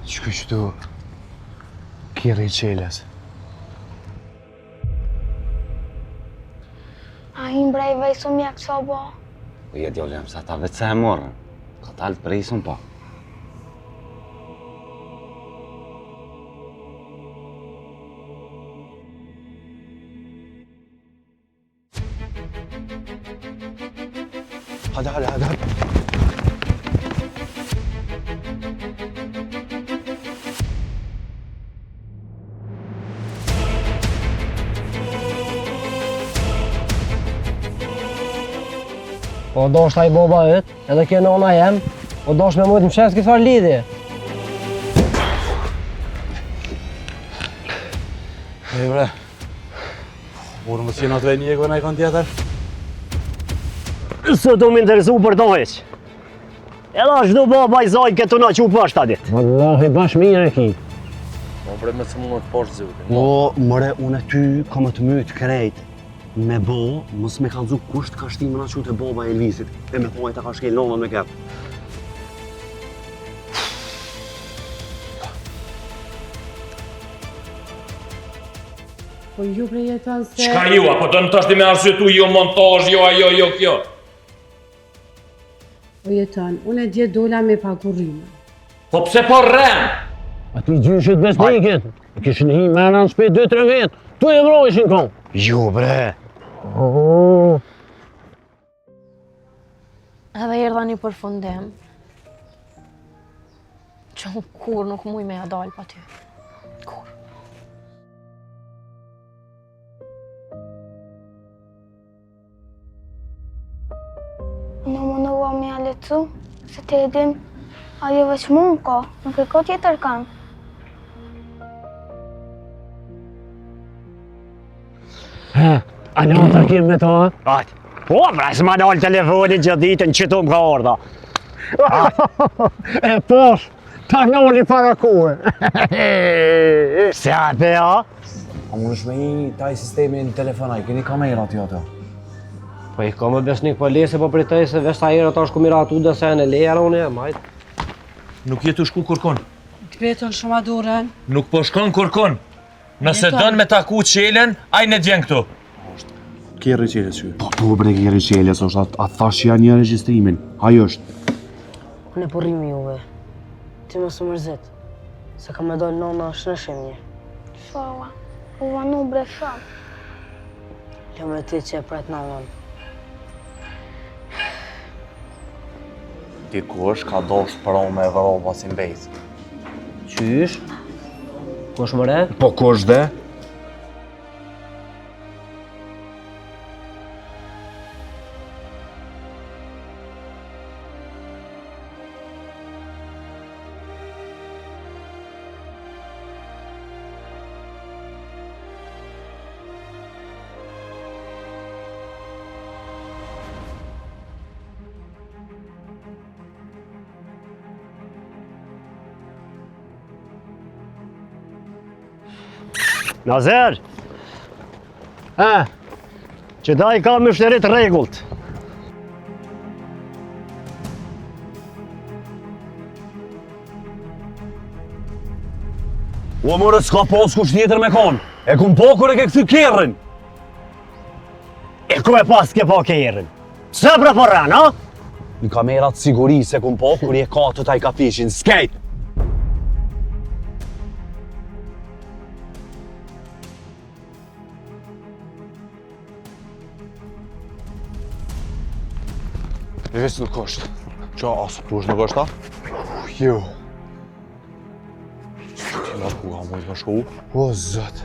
Që këtu kjeri I qeles. A I mbrejve I sum jak co bo? Po je djallë jam sa ta vetë se e morën. Ka talë për isën pa. Hadi. Po do është ai boba yt, edhe kjo nona jem, po do është me mujtë më shef s'ki farë lidhje. Hej bre, urë më s'jena të vej njëkve në I kon tjetër? Së të më interesu për to heq. Edhe është du baba I zajt këtu na që për shtatit. Wallahi bash mirë e ki. Po bre me së mund të poshtë zhjutin. Po, mëre, unë e ty kam të mytë krejt. Me bo, mos me kalzu kusht ka shtimin a qute boba e Elvisit. E me thonaj ta ka shkel nonën me ketë. Po ju prejeton se... Qka ju, apo të në tashti me arsyetu jo montaj, jo ajo, jo kjo? Po jeton, unë e dje dola me pakurime. Po pse po rren? A ti gjyshit besnikit, kishin hi me në shpet 2-3 vetë, tu e vrojshin kon. Jo bre. Edhe erdha një përfundim që unë kur nuk muj me ja dalë pa ty. Kur. Në mundua me ja lecu, se te edin, ajo veç mund ka, nuk e ka tjetër kanë. A në të takim me ta? Ajt. Po, pra, s'ma dalë telefonin që ditën që tu më ka orda. E posh, ta noni para kuhe. Se atë, ja? A më nëshme I taj sistemi në telefonaj, keni kamerat jo ato? Po I ka më besnik po lese po pritej se vesh ta herë ta është kumiratu dhe se në leja unë e majt. Nuk jetu shku kërkon. Kreton shumë adurën. Nuk po shkon kërkon. Nëse dën me taku qelen, aj në djen këtu. Kjeri qeles që? Po bre kjeri qeles është, a thash që janë një registrimin. Ajo është. Unë e porrimi juve. Ti mos u mërzit. Se ka me dollë nona është në shemje. Shoa, u vanu bre shumë. Lë me ti që e pret nonën. Dikush ka dosh për o me vëro pasin bejt. Qysh? Kush më re? Po kush dhe? Nazer! Që da I ka mështerit regullt. O mërë, s'ka pos kush tjetër me konë. E kum po kur e ke këthy kjerën. E ku e pas ke po kjerën. Së pra po rran, a? Në kamerat siguri se kum po kur je ka të taj kafishin, skejt! E vesë nuk është. Qa, asë tush nuk është ta? Jo. Që ti nga ku ka mojtë më shku? O, zëtë.